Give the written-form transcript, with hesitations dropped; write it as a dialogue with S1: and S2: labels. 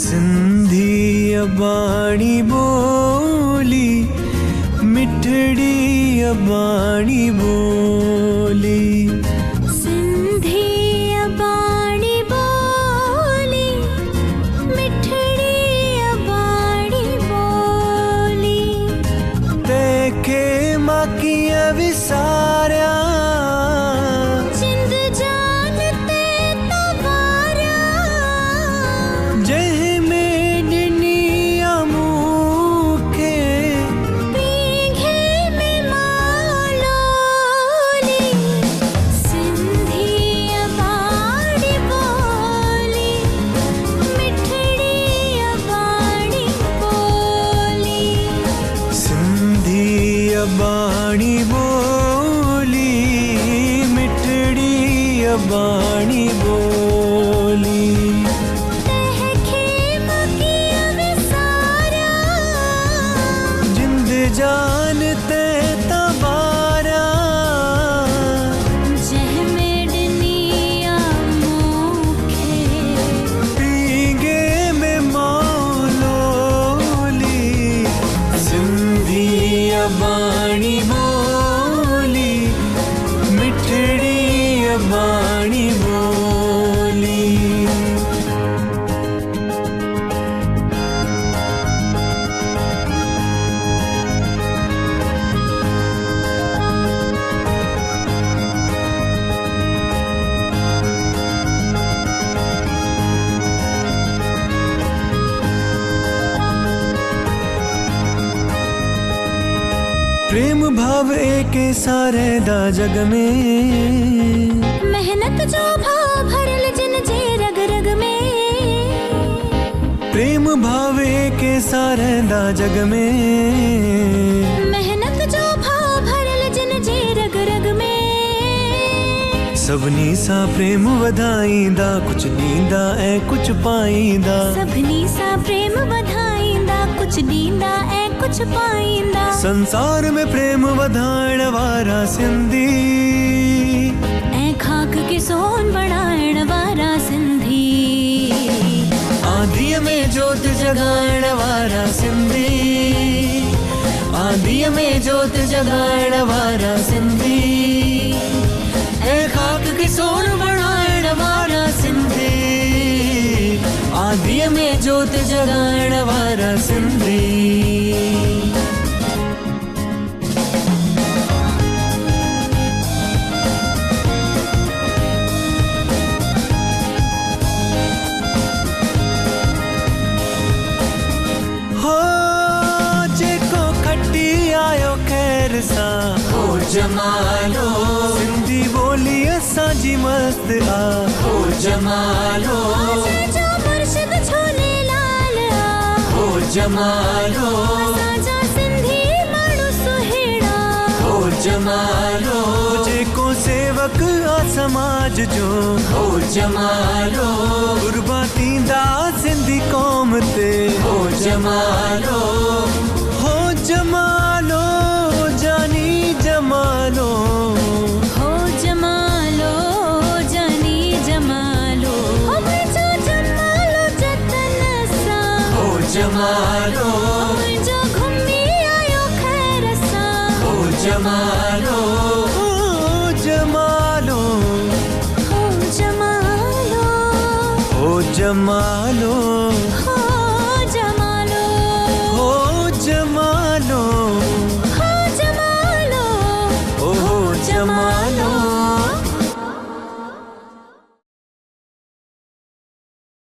S1: सिंधी अबाणी बोली मिठड़ी अबाणी बोली,
S2: सिंधी अबाणी बोली मिठड़ी अबाणी बोली,
S1: तैखे माकिया विसारिया
S2: जिंद जान ते तवारिया,
S1: जय में डिनिया मूखे
S2: पींघे में मालोली, सिंधी अबाणी बोली मिठड़ी अबाणी बोली,
S1: सिंधी अबाणी बोली मिठड़ी अबाणी बोली,
S2: तहखे मकिया विसारिया
S1: जिंद जान ते तबारा,
S2: जह में डिनिया मूखे
S1: पींगे में मौलोली, सिंधी अबाणी बोली मिठड़ी अबाणी बोली। प्रेम भाव एके सारे दा जग में,
S2: मेहनत जो भाव भरल जिन जे रग रग में,
S1: प्रेम भाव एके सारे दा जग में,
S2: मेहनत जो भाव भरल जिन जे रग रग में,
S1: सभनी सा प्रेम वधाईंदा, कुछ ॾींदा ऐं कुछ पाईंदा,
S2: सभनी सा प्रेम वधाईंदा, कुछ ॾींदा ऐं कुछ पाईंदा,
S1: संसार में प्रेम वधाइण वारा सिंधी,
S2: ऐं खाक के सोन बणाइण वारा सिंधी,
S1: आंधीअ में जोत जगाइण वारा सिंधी, आंधीअ में जोत जगाइण वारा सिंधी, ऐं खाक के सोन बणाइण वारा सिंधी, आंधीअ में जोत जगाइण वारा सिंधी। हो जेको खटी आयो खैर सां, हो जमालो सिंधी ॿोली असांजी मस्त आ, हो जमालो
S2: जो मुर्शिद छोले लाल आ,
S1: हो जमालो
S2: असांजा सिंधी माण्हू सुहिणा,
S1: हो जमालो जेको सेवक आ समाज जो, हो जमालो कुर्बा थींदा सिंधी क़ौम ते, हो जमालो, हो जमालो जानी जमालो,
S2: हो जमालो जानी जमालो, हो मुंहिंजो जमालो जतन सां,
S1: हो जमालो,
S2: हो मुंहिंजो घुमी आयो खैर सां,
S1: हो जमालो, हो जमालो,
S2: हो जमालो,
S1: हो जमालो,
S2: हो